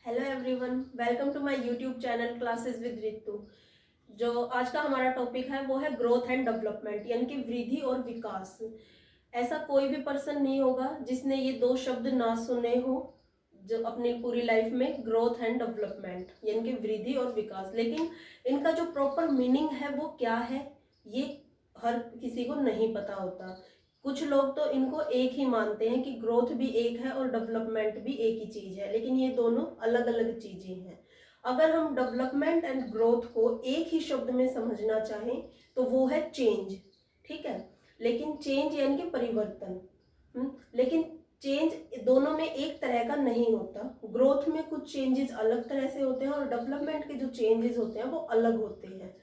Hello everyone, welcome to my YouTube channel classes with Ritu. जो आज का हमारा टॉपिक है वो है ग्रोथ एंड डेवलपमेंट, यानी कि वृद्धि और विकास। ऐसा कोई भी पर्सन नहीं होगा जिसने ये दो शब्द ना सुने हो जो अपनी पूरी लाइफ में, ग्रोथ एंड डेवलपमेंट यानी कि वृद्धि और विकास। लेकिन इनका जो प्रॉपर मीनिंग है वो क्या है, ये हर किसी को नहीं पता होता। कुछ लोग तो इनको एक ही मानते हैं कि ग्रोथ भी एक है और डेवलपमेंट भी एक ही चीज है, लेकिन ये दोनों अलग अलग चीजें हैं। अगर हम डेवलपमेंट एंड ग्रोथ को एक ही शब्द में समझना चाहें तो वो है चेंज। ठीक है, लेकिन चेंज यानी कि परिवर्तन। लेकिन चेंज दोनों में एक तरह का नहीं होता। ग्रोथ में कुछ चेंजेस अलग तरह से होते हैं और डेवलपमेंट के जो चेंजेस होते हैं वो अलग होते हैं।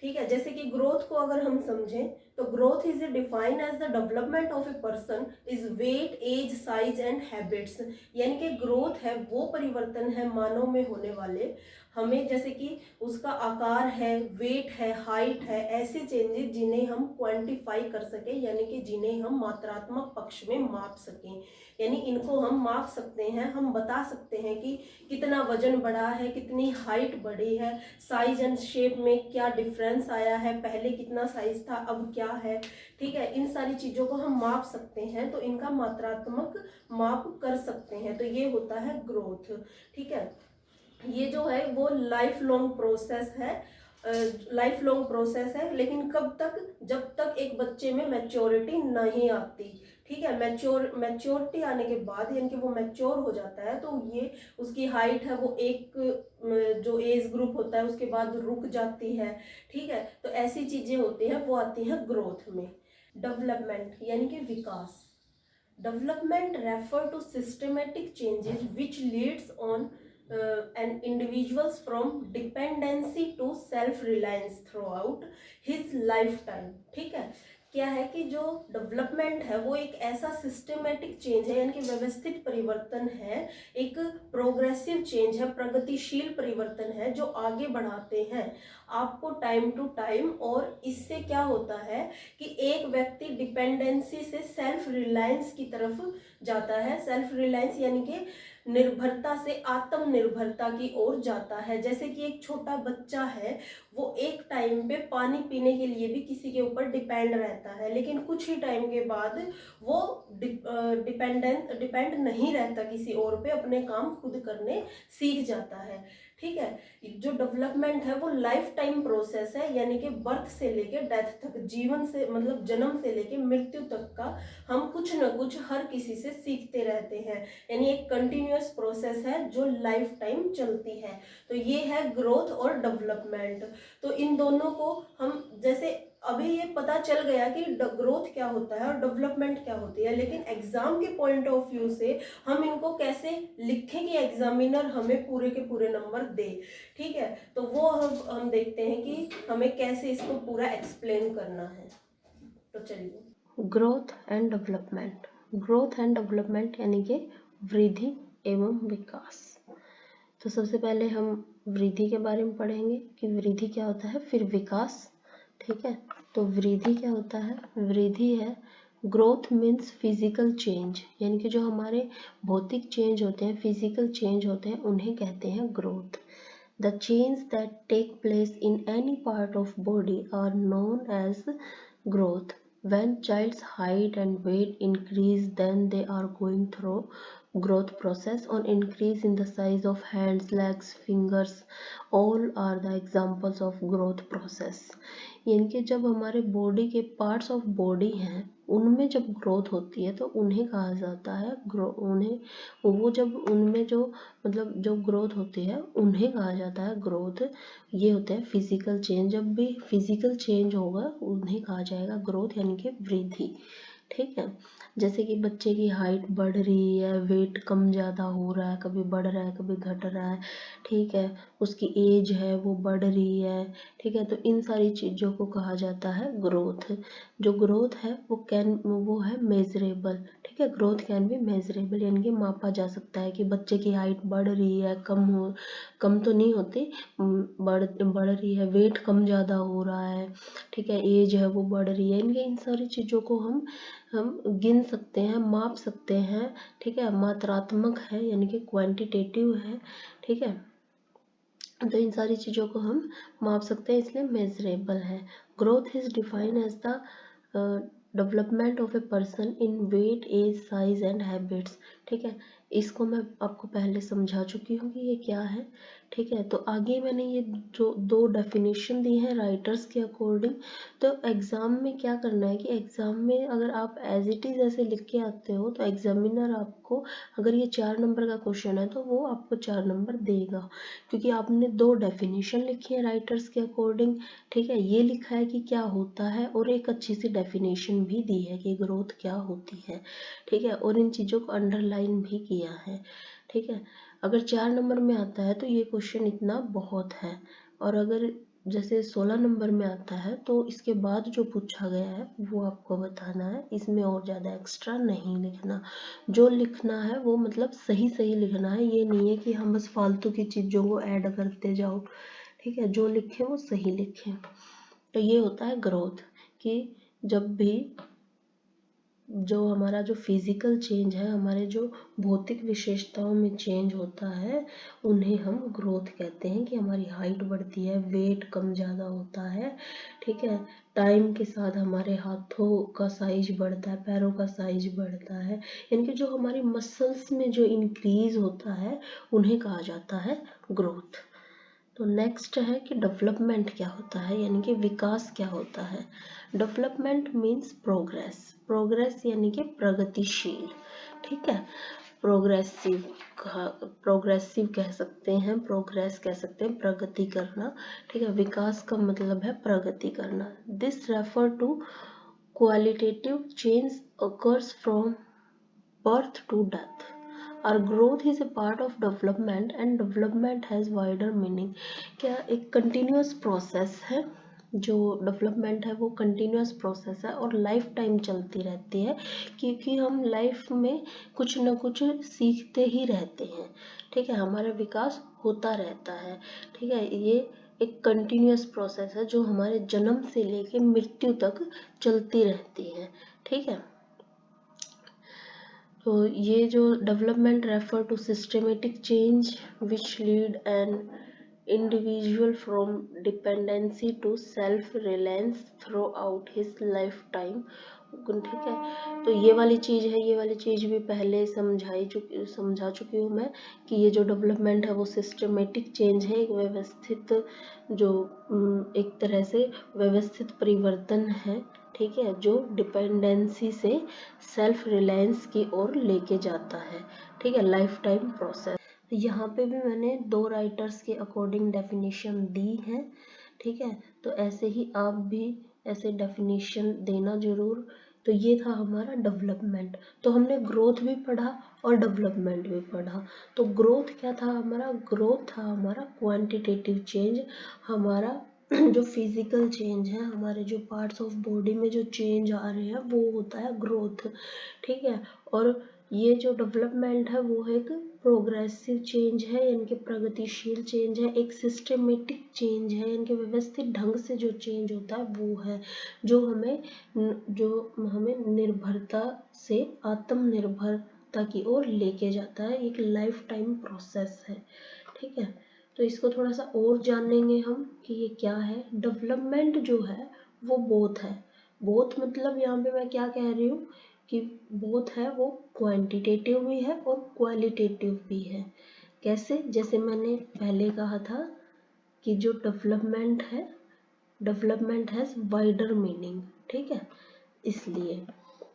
ठीक है, जैसे कि ग्रोथ को अगर हम समझें तो growth is defined as the development of a person is weight, age, size and habits. यानी कि ग्रोथ है वो परिवर्तन है मानव में होने वाले, हमें जैसे कि उसका आकार है, वेट है, हाइट है, ऐसे चेंजेस जिन्हें हम क्वांटिफाई कर सके, यानी कि जिन्हें हम मात्रात्मक पक्ष में माप सकें। यानी इनको हम माप सकते हैं, हम बता सकते हैं कि कितना वजन बढ़ा है, कितनी हाइट बढ़ी है, साइज एंड शेप में क्या डिफरेंस आया है, पहले कितना साइज था अब क्या है। ठीक है, इन सारी चीजों को हम माप सकते हैं, तो इनका मात्रात्मक माप कर सकते हैं, तो ये होता है ग्रोथ। ठीक है, ये जो है वो लाइफ लॉन्ग प्रोसेस है। लाइफ लॉन्ग प्रोसेस है, लेकिन कब तक? जब तक एक बच्चे में मैच्योरिटी नहीं आती। ठीक है, मैच्योरिटी आने के बाद यानी कि वो मैच्योर हो जाता है, तो ये उसकी हाइट है वो एक जो एज ग्रुप होता है उसके बाद रुक जाती है। ठीक है, तो ऐसी चीजें होती हैं वो आती हैं ग्रोथ में। डेवलपमेंट यानी कि विकास। Development refer to systematic changes which leads on an individuals from dependency to self-reliance throughout his lifetime। ठीक है, क्या है कि जो डेवलपमेंट है वो एक ऐसा सिस्टमेटिक चेंज है, यानी कि व्यवस्थित परिवर्तन है, एक प्रोग्रेसिव चेंज है, प्रगतिशील परिवर्तन है जो आगे बढ़ाते हैं आपको टाइम टू टाइम। और इससे क्या होता है कि एक व्यक्ति डिपेंडेंसी से सेल्फ रिलायंस की तरफ जाता है। सेल्फ रिलायंस यानी कि निर्भरता से आत्मनिर्भरता की ओर जाता है। जैसे कि एक छोटा बच्चा है, वो एक टाइम पे पानी पीने के लिए भी किसी के ऊपर डिपेंड रहता है, लेकिन कुछ ही टाइम के बाद वो डिपेंड नहीं रहता किसी और पे, अपने काम खुद करने सीख जाता है। ठीक है, जो डेवलपमेंट है वो लाइफ टाइम प्रोसेस है, यानी कि बर्थ से लेके डेथ तक, जीवन से मतलब जन्म से लेके मृत्यु तक का हम कुछ न कुछ हर किसी से सीखते रहते हैं। यानी एक कंटिन्यूअस प्रोसेस है जो लाइफ टाइम चलती है। तो ये है ग्रोथ और डेवलपमेंट। तो इन दोनों को हम जैसे अभी ये पता चल गया कि ग्रोथ क्या होता है और डेवलपमेंट क्या होती है, लेकिन एग्जाम के पॉइंट ऑफ व्यू से हम इनको कैसे लिखें कि एग्जामिनर हमें पूरे के पूरे नंबर दे। ठीक है, तो वो हम देखते हैं कि हमें कैसे इसको पूरा एक्सप्लेन करना है। तो चलिए, growth and development. Growth and development यानी कि वृद्धि एवं विकास। तो सबसे पहले हम वृद्धि के बारे में पढ़ेंगे कि वृद्धि क्या होता है, फिर विकास। ठीक है, तो वृद्धि क्या होता है? वृद्धि है, ग्रोथ मीन्स फिजिकल चेंज, यानी कि जो हमारे भौतिक चेंज होते हैं, फिजिकल चेंज होते हैं, उन्हें कहते हैं growth. The change that take place in any part of body are known as growth. When child's height and weight increase, then they are going through growth process, or increase in the size of hands, legs, fingers, all are the examples of growth process. यानी कि जब हमारे body के parts of body हैं उनमें जब growth होती है तो उन्हें कहा जाता है उन्हें वो जब उनमें जो मतलब जो ग्रोथ होती है उन्हें कहा जाता है ग्रोथ। ये होता है फिजिकल चेंज, जब भी फिजिकल चेंज होगा उन्हें कहा जाएगा ग्रोथ यानी कि वृद्धि। ठीक है, जैसे कि बच्चे की हाइट बढ़ रही है, वेट कम ज़्यादा हो रहा है, कभी बढ़ रहा है कभी घट रहा है। ठीक है, उसकी एज है वो बढ़ रही है। ठीक है, तो इन सारी चीज़ों को कहा जाता है ग्रोथ। जो ग्रोथ है वो है मेजरेबल। ठीक है, ग्रोथ कैन बी मेजरेबल, यानी कि मापा जा सकता है कि बच्चे की हाइट बढ़ रही है, कम तो नहीं होती, बढ़ रही है, वेट कम ज़्यादा हो रहा है। ठीक है, एज है वो बढ़ रही है, इनके इन सारी चीज़ों को हम हम गिन सकते हैं, माप सकते हैं, ठीक है, मात्रात्मक है यानी कि क्वांटिटेटिव है, ठीक है। तो इन सारी चीज़ों को हम माप सकते हैं, इसलिए मेजरेबल है। Growth is defined as the development of a person in weight, age, size and habits, ठीक है। इसको मैं आपको पहले समझा चुकी हूँ कि ये क्या है, ठीक है। तो आगे मैंने ये जो दो डेफिनेशन दी हैं राइटर्स के अकॉर्डिंग, तो एग्ज़ाम में क्या करना है कि एग्ज़ाम में अगर आप एज इट इज़ ऐसे लिख के आते हो तो एग्जामिनर आपको, अगर ये 4 नंबर का क्वेश्चन है तो वो आपको 4 नंबर देगा, क्योंकि आपने दो डेफिनेशन लिखी है राइटर्स के अकॉर्डिंग, ठीक है। ये लिखा है कि क्या होता है और एक अच्छी सी डेफिनेशन भी दी है कि ग्रोथ क्या होती है, ठीक है, और इन चीज़ों को अंडरलाइन भी किया है, ठीक है। अगर 4 नंबर में आता है तो ये क्वेश्चन इतना बहुत है, और अगर जैसे 16 नंबर में आता है तो इसके बाद जो पूछा गया है वो आपको बताना है, इसमें और ज़्यादा एक्स्ट्रा नहीं लिखना। जो लिखना है वो मतलब सही सही लिखना है, ये नहीं है कि हम बस फालतू की चीज़ों को ऐड करते जाओ, ठीक है। जो लिखें वो सही लिखें। तो ये होता है ग्रोथ, कि जब भी जो हमारा जो फिजिकल चेंज है, हमारे जो भौतिक विशेषताओं में चेंज होता है, उन्हें हम ग्रोथ कहते हैं, कि हमारी हाइट बढ़ती है, वेट कम ज़्यादा होता है, ठीक है। टाइम के साथ हमारे हाथों का साइज बढ़ता है, पैरों का साइज बढ़ता है, यानी कि जो हमारी मसल्स में जो इंक्रीज होता है उन्हें कहा जाता है ग्रोथ। तो नेक्स्ट है कि डेवलपमेंट क्या होता है, यानी कि विकास क्या होता है। डेवलपमेंट मीन्स प्रोग्रेस, प्रोग्रेस यानी कि प्रगतिशील, ठीक है। प्रोग्रेसिव, प्रोग्रेसिव कह सकते हैं, प्रोग्रेस कह सकते हैं, प्रगति करना, ठीक है। विकास का मतलब है प्रगति करना। This refer to qualitative change occurs from birth to death. Our growth is a part of development and development has wider meaning. क्या एक continuous process है, जो डेवलपमेंट है वो कंटिन्यूस प्रोसेस है और लाइफ टाइम चलती रहती है, क्योंकि हम लाइफ में कुछ न कुछ सीखते ही रहते हैं, ठीक है। हमारा विकास होता रहता है, ठीक है। ये एक कंटिन्यूस प्रोसेस है जो हमारे जन्म से लेके मृत्यु तक चलती रहती है, ठीक है। तो ये जो development refer to systematic change which lead an individual from dependency to self reliance throughout his lifetime, ठीक है। तो ये वाली चीज़ है, ये वाली चीज़ भी पहले समझा चुकी हूँ मैं, कि ये जो डेवलपमेंट है वो सिस्टमेटिक चेंज है, एक व्यवस्थित जो एक तरह से व्यवस्थित परिवर्तन है, ठीक है, जो डिपेंडेंसी से सेल्फ रिलायंस की ओर लेके जाता है, ठीक है, लाइफ टाइम प्रोसेस। यहाँ पे भी मैंने दो राइटर्स के अकॉर्डिंग डेफिनेशन दी है, ठीक है। तो ऐसे ही आप भी ऐसे डेफिनेशन देना जरूर। तो ये था हमारा डेवलपमेंट। तो हमने ग्रोथ भी पढ़ा और डेवलपमेंट भी पढ़ा। तो ग्रोथ क्या था हमारा, ग्रोथ था हमारा क्वांटिटेटिव चेंज, हमारा जो फिजिकल चेंज है, हमारे जो पार्ट्स ऑफ बॉडी में जो चेंज आ रहे हैं वो होता है ग्रोथ, ठीक है। और ये जो डेवलपमेंट है वो एक प्रोग्रेसिव चेंज है, यानी कि प्रगतिशील चेंज है, एक सिस्टमेटिक चेंज है, यानी कि व्यवस्थित ढंग से जो चेंज होता है वो है, जो हमें निर्भरता से आत्मनिर्भरता की ओर लेके जाता है, एक लाइफ टाइम प्रोसेस है, ठीक है। तो इसको थोड़ा सा और जानेंगे हम कि ये क्या है। डेवलपमेंट जो है वो बोथ है, बोथ मतलब यहाँ पे मैं क्या कह रही हूँ कि बोथ है वो क्वांटिटेटिव भी है और क्वालिटेटिव भी है। कैसे, जैसे मैंने पहले कहा था कि जो डेवलपमेंट है, डेवलपमेंट हैज़ वाइडर मीनिंग, ठीक है, इसलिए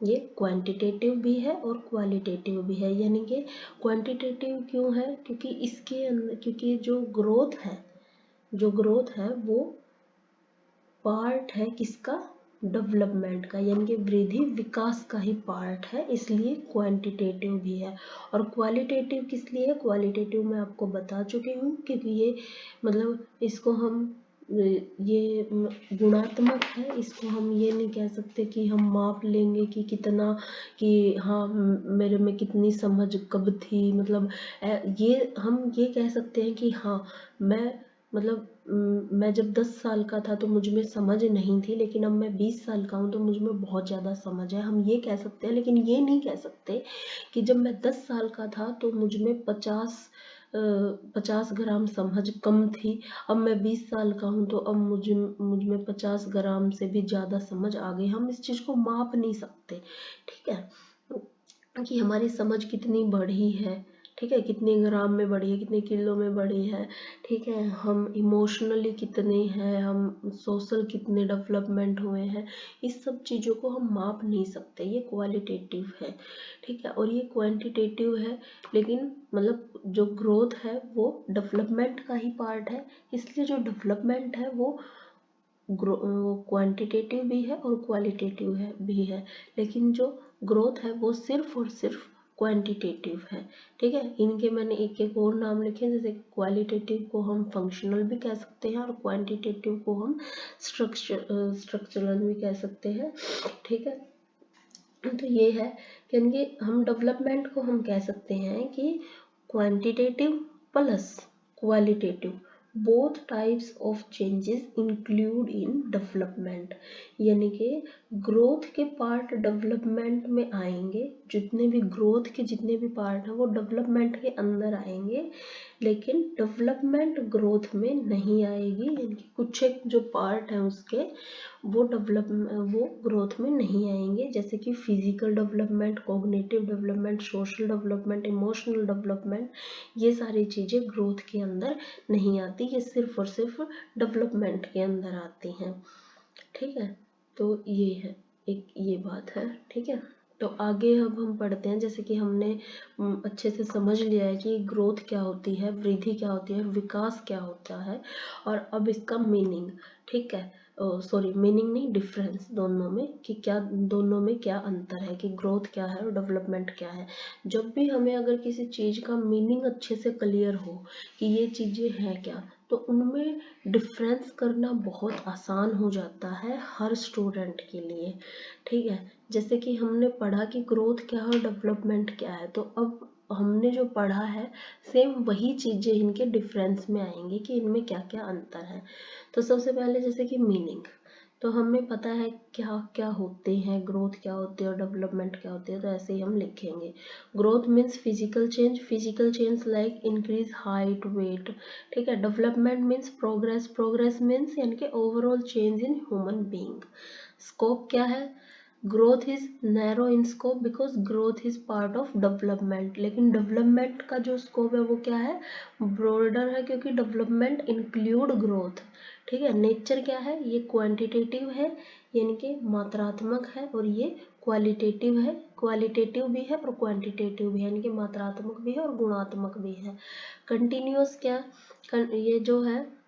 ये क्वांटिटेटिव भी है और क्वालिटेटिव भी है। यानी कि क्वांटिटेटिव क्यों है, क्योंकि इसके अंदर, क्योंकि जो ग्रोथ है वो पार्ट है किसका, डेवलपमेंट का, यानी कि वृद्धि विकास का ही पार्ट है, इसलिए क्वांटिटेटिव भी है। और क्वालिटेटिव किस लिए है, क्वालिटेटिव मैं आपको बता चुकी हूँ, क्योंकि ये मतलब इसको हम ये गुणात्मक है, इसको हम ये नहीं कह सकते कि हम माप लेंगे कि कितना, कि हाँ मेरे में कितनी समझ कब थी, मतलब ये हम ये कह सकते हैं कि हाँ मैं मतलब मैं जब 10 साल का था तो मुझ में समझ नहीं थी, लेकिन अब मैं 20 साल का हूँ तो मुझ में बहुत ज़्यादा समझ है, हम ये कह सकते हैं। लेकिन ये नहीं कह सकते कि जब मैं 10 साल का था तो मुझ में 50 ग्राम समझ कम थी, अब मैं 20 साल का हूँ तो अब मुझ में 50 ग्राम से भी ज़्यादा समझ आ गई। हम इस चीज़ को माप नहीं सकते, ठीक है, कि हमारी समझ कितनी बढ़ी है, ठीक है, कितने ग्राम में बढ़ी है, कितने किलो में बढ़ी है, ठीक है, हम इमोशनली कितने हैं, हम सोशल कितने डेवलपमेंट हुए हैं, इस सब चीज़ों को हम माप नहीं सकते। ये क्वालिटेटिव है, ठीक है, और ये क्वांटिटेटिव है। लेकिन मतलब जो ग्रोथ है वो डेवलपमेंट का ही पार्ट है, इसलिए जो डेवलपमेंट है वो क्वांटिटेटिव भी है और क्वालिटेटिव है भी है। लेकिन जो ग्रोथ है वो सिर्फ और सिर्फ क्वांटिटेटिव है, ठीक है। इनके मैंने एक एक और नाम लिखे, जैसे क्वालिटेटिव को हम फंक्शनल भी कह सकते हैं और क्वांटिटेटिव को हम स्ट्रक्चरल भी कह सकते हैं, ठीक है। तो ये है कि हम डेवलपमेंट को हम कह सकते हैं कि quantitative plus qualitative, both types of changes include in development, यानी कि ग्रोथ के पार्ट डेवलपमेंट में आएंगे, जितने भी ग्रोथ के जितने भी पार्ट हैं वो डेवलपमेंट के अंदर आएंगे, लेकिन डेवलपमेंट ग्रोथ में नहीं आएगी, यानी कि कुछ एक जो पार्ट हैं उसके वो ग्रोथ में नहीं आएंगे, जैसे कि physical development, cognitive development, social development, emotional development, ये सारी चीज़ें ग्रोथ के अंदर नहीं आती, ये सिर्फ और सिर्फ डेवलपमेंट के अंदर आती हैं, ठीक है। तो ये है, एक ये बात है, ठीक है। तो आगे अब हम पढ़ते हैं, जैसे कि हमने अच्छे से समझ लिया है कि ग्रोथ क्या होती है, वृद्धि क्या होती है, विकास क्या होता है, और अब इसका मीनिंग, ठीक है, सॉरी मीनिंग नहीं, डिफरेंस दोनों में, कि क्या दोनों में क्या अंतर है, कि ग्रोथ क्या है और डेवलपमेंट क्या है। जब भी हमें अगर किसी चीज़ का मीनिंग अच्छे से क्लियर हो कि ये चीज़ें हैं क्या, तो उनमें डिफरेंस करना बहुत आसान हो जाता है हर स्टूडेंट के लिए, ठीक है। जैसे कि हमने पढ़ा कि ग्रोथ क्या है और डेवलपमेंट क्या है, तो अब हमने जो पढ़ा है सेम वही चीज़ें इनके डिफरेंस में आएंगी कि इनमें क्या क्या अंतर है। तो सबसे पहले जैसे कि मीनिंग, तो हमें पता है क्या क्या होते हैं, ग्रोथ क्या होती है और डेवलपमेंट क्या होती है, तो ऐसे ही हम लिखेंगे। Growth means physical change like increase height, weight, ठीक है। डेवलपमेंट मीन्स प्रोग्रेस मीन्स यानी कि overall change in human being. Scope क्या है, growth is narrow in scope because growth is part of development, लेकिन डेवलपमेंट का जो स्कोप है वो क्या है, ब्रॉडर है, क्योंकि डेवलपमेंट इंक्लूड ग्रोथ, ठीक है। नेचर क्या है, ये क्वांटिटेटिव है यानी कि मात्रात्मक है, और ये क्वालिटेटिव है, क्वालिटेटिव भी है और क्वांटिटेटिव भी है, यानी कि मात्रात्मक भी है और गुणात्मक भी है। कंटिन्यूअस क्या, ये जो है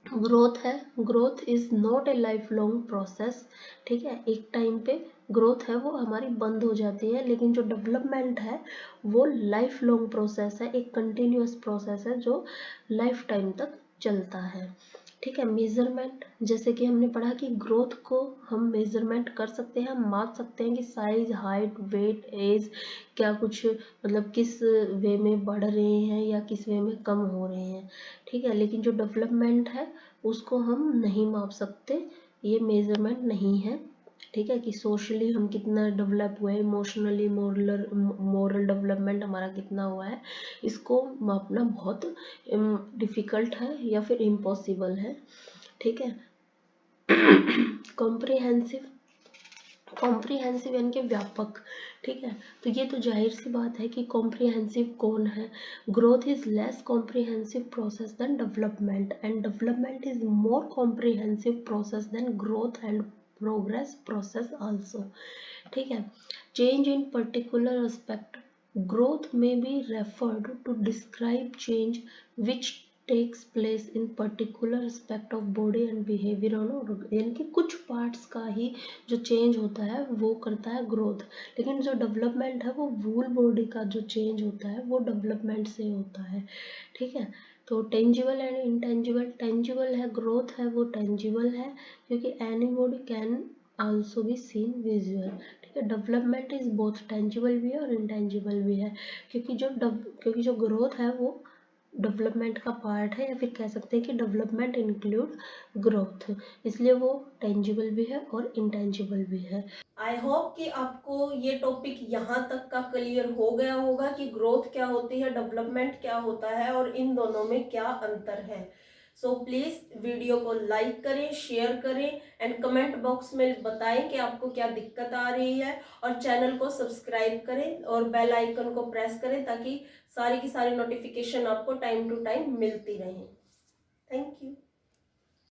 ग्रोथ है, growth is not a life long process, ठीक है, एक टाइम पे ग्रोथ है वो हमारी बंद हो जाती है, लेकिन जो डेवलपमेंट है वो लाइफ लॉन्ग प्रोसेस है, एक कंटिन्यूअस प्रोसेस है जो लाइफ टाइम तक चलता है, ठीक है। मेजरमेंट, जैसे कि हमने पढ़ा कि ग्रोथ को हम मेजरमेंट कर सकते हैं, हम माप सकते हैं कि साइज, हाइट, वेट, एज, क्या कुछ मतलब किस वे में बढ़ रहे हैं या किस वे में कम हो रहे हैं, ठीक है। लेकिन जो डेवलपमेंट है उसको हम नहीं माप सकते, ये मेजरमेंट नहीं है, ठीक है, कि सोशली हम कितना डेवलप हुए, इमोशनली मोरल डेवलपमेंट हमारा कितना हुआ है, इसको मापना बहुत डिफ़िकल्ट है या फिर इम्पॉसिबल है, ठीक है। कॉम्प्रिहेंसिव, कॉम्प्रिहेंसिव यानी कि व्यापक, ठीक है। तो ये तो जाहिर सी बात है कि कॉम्प्रिहेंसिव कौन है, growth is less comprehensive process than development, and development is more comprehensive process than growth and progress process also, ठीक है। Change in particular aspect, growth may be referred to describe change which takes place in particular aspect of body and behavior on, यानी कि कुछ parts का ही जो change होता है वो करता है ग्रोथ, लेकिन जो डेवलपमेंट है वो वूल बॉडी का जो चेंज होता है वो डेवलपमेंट से होता है, ठीक है। तो टेंजिबल एंड इंटेंजिबल, टेंजिबल है ग्रोथ है वो टेंजिबल है, क्योंकि any body can also be seen visual, ठीक है। डेवलपमेंट इज बोथ टेंजिबल भी है और इंटेंजिबल भी है, क्योंकि जो ग्रोथ है वो डेवलपमेंट का पार्ट है, या फिर कह सकते हैं कि डेवलपमेंट इंक्लूड ग्रोथ, इसलिए वो टेंजिबल भी है और इंटेंजिबल भी है। आई होप कि आपको ये टॉपिक यहाँ तक का क्लियर हो गया होगा कि ग्रोथ क्या होती है, डेवलपमेंट क्या होता है और इन दोनों में क्या अंतर है। सो प्लीज़ वीडियो को लाइक करें, शेयर करें एंड कमेंट बॉक्स में बताएं कि आपको क्या दिक्कत आ रही है, और चैनल को सब्सक्राइब करें और बेल आइकन को प्रेस करें ताकि सारी की सारी नोटिफिकेशन आपको टाइम टू टाइम मिलती रहें। Thank you.